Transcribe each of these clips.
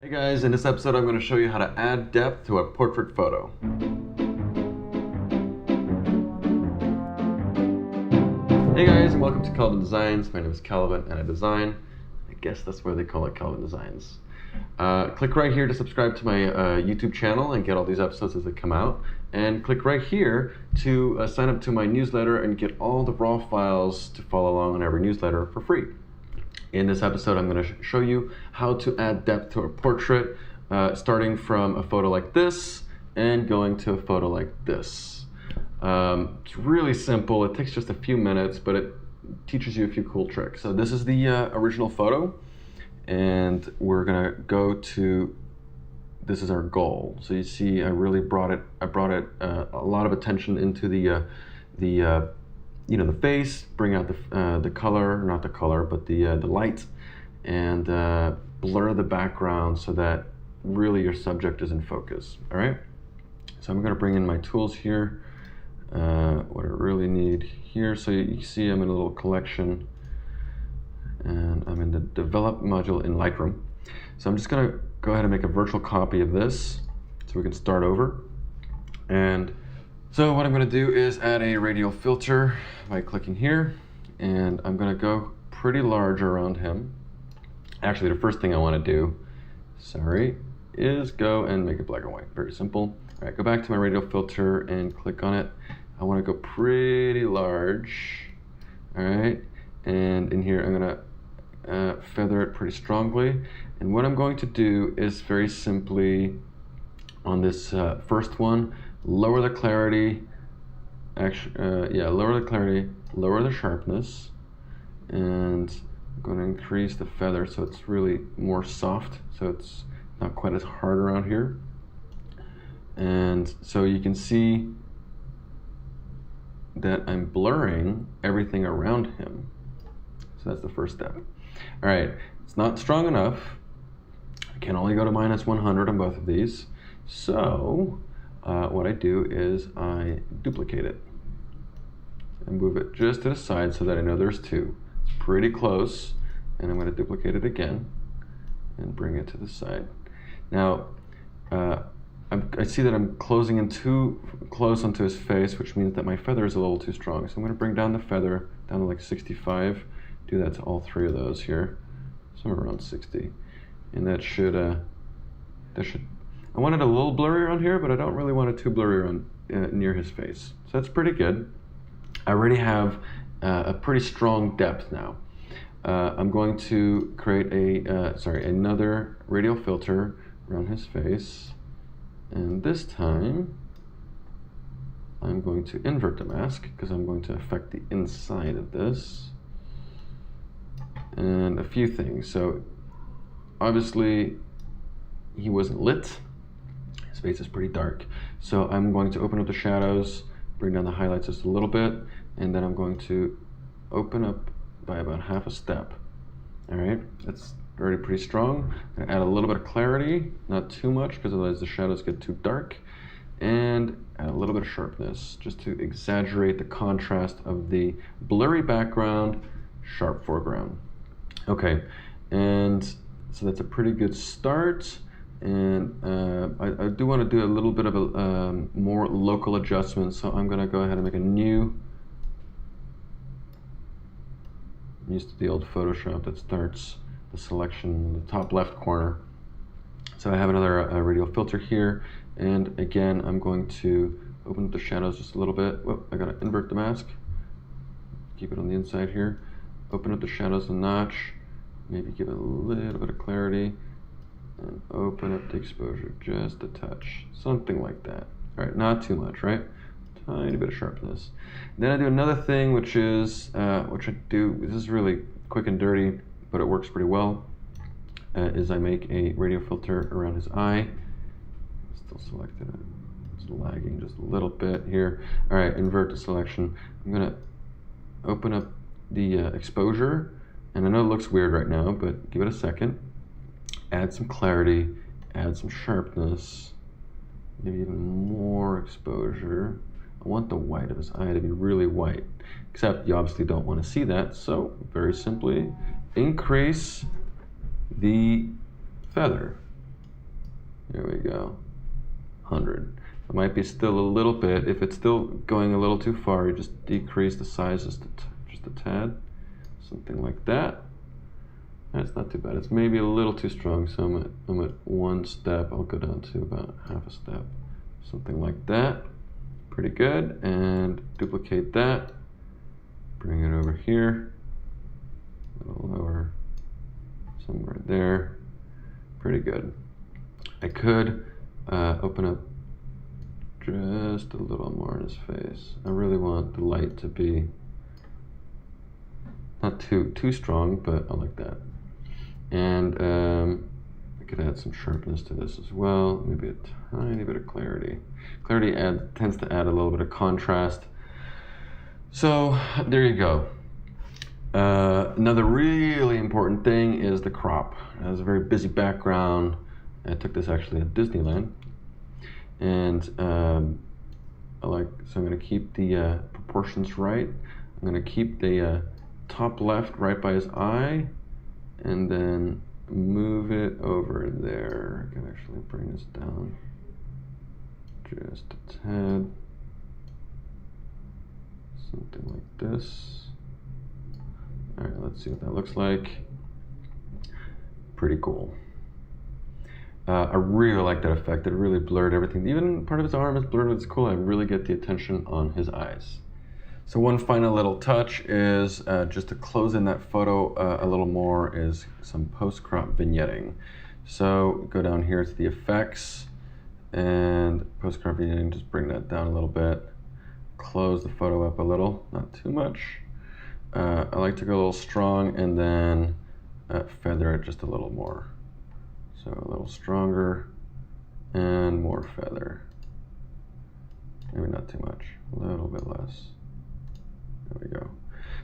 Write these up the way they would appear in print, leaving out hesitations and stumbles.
Hey guys, in this episode I'm going to show you how to add depth to a portrait photo. Hey guys, and welcome to Calvin Designs. My name is Calvin and I design. I guess that's why they call it Calvin Designs. Click right here to subscribe to my YouTube channel and get all these episodes as they come out. And click right here to sign up to my newsletter and get all the raw files to follow along on every newsletter for free. In this episode, I'm going to show you how to add depth to a portrait, starting from a photo like this and going to a photo like this. It's really simple. It takes just a few minutes, but it teaches you a few cool tricks. So this is the original photo, and we're going to go to, this is our goal. So you see, I brought it a lot of attention into the face, bring out the color, not the color, but the light, and blur the background so that really your subject is in focus. All right. So I'm going to bring in my tools here. What I really need here. So you see, I'm in a little collection, and I'm in the develop module in Lightroom. So I'm just going to go ahead and make a virtual copy of this, so we can start over. And so what I'm going to do is add a radial filter by clicking here, and I'm going to go pretty large around him. Actually, the first thing I want to do, is go and make it black and white. Very simple. All right, go back to my radial filter and click on it. I want to go pretty large. All right, and in here I'm going to feather it pretty strongly. And what I'm going to do is very simply, on this first one, lower the clarity, lower the clarity, lower the sharpness, and I'm going to increase the feather so it's really more soft, so it's not quite as hard around here. And so you can see that I'm blurring everything around him. So that's the first step. All right, it's not strong enough. I can only go to -100 on both of these. So what I do is I duplicate it and move it just to the side so that I know there's two. It's pretty close, and I'm going to duplicate it again and bring it to the side. Now, I see that I'm closing in too close onto his face, which means that my feather is a little too strong. So I'm going to bring down the feather down to like 65. Do that to all three of those here, somewhere around 60, and that should I want it a little blurry around here, but I don't really want it too blurry around near his face. So that's pretty good. I already have a pretty strong depth now. I'm going to create another radial filter around his face, and this time I'm going to invert the mask because I'm going to affect the inside of this. And a few things. So obviously he wasn't lit. His face is pretty dark. So I'm going to open up the shadows, bring down the highlights just a little bit, and then I'm going to open up by about half a step. All right, that's already pretty strong. I'm gonna add a little bit of clarity, not too much, because otherwise the shadows get too dark, and add a little bit of sharpness, just to exaggerate the contrast of the blurry background, sharp foreground. Okay, and so that's a pretty good start. And I do want to do a little bit of a more local adjustment, so I'm going to go ahead and make a new. I'm used to the old Photoshop that starts the selection in the top left corner. So I have another radial filter here, and again I'm going to open up the shadows just a little bit. Whoop, I got to invert the mask. Keep it on the inside here. Open up the shadows a notch. Maybe give it a little bit of clarity. And open up the exposure just a touch, something like that. All right, not too much, right? Tiny bit of sharpness. Then I do another thing, which is, this is really quick and dirty, but it works pretty well, is I make a radial filter around his eye. Still selected it. It's lagging just a little bit here. All right, invert the selection. I'm gonna open up the exposure, and I know it looks weird right now, but give it a second. Add some clarity, add some sharpness, maybe even more exposure. I want the white of his eye to be really white, except you obviously don't want to see that, so very simply increase the feather. There we go. 100. It might be still a little bit. If it's still going a little too far, you just decrease the size just a tad. Something like that. That's not too bad. It's maybe a little too strong, so I'm at 1 step. I'll go down to about half a step. Something like that. Pretty good. And duplicate that. Bring it over here. A little lower. Somewhere there. Pretty good. I could open up just a little more in his face. I really want the light to be not too strong, but I like that. And I could add some sharpness to this as well. Maybe a tiny bit of clarity. Clarity tends to add a little bit of contrast. So there you go. Another really important thing is the crop. It has a very busy background. I took this actually at Disneyland. And so I'm going to keep the proportions right. I'm going to keep the top left right by his eye, and then move it over there. I can actually bring this down just a tad. Something like this. All right, let's see what that looks like. Pretty cool. I really like that effect. It really blurred everything. Even part of his arm is blurred. It's cool. I really get the attention on his eyes. So one final little touch is just to close in that photo a little more is some post-crop vignetting. So go down here to the effects and post-crop vignetting, just bring that down a little bit. Close the photo up a little, not too much. I like to go a little strong and then feather it just a little more. So a little stronger and more feather. Maybe not too much, a little bit less. There we go.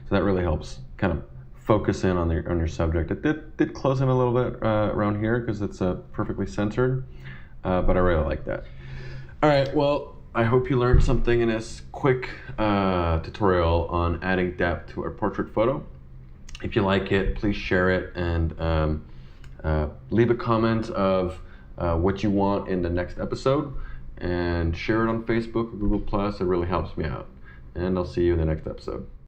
So that really helps kind of focus in on your subject. It did close in a little bit around here because it's perfectly centered, but I really like that. All right, well, I hope you learned something in this quick tutorial on adding depth to a portrait photo. If you like it, please share it and leave a comment of what you want in the next episode, and share it on Facebook or Google+. It really helps me out. And I'll see you in the next episode.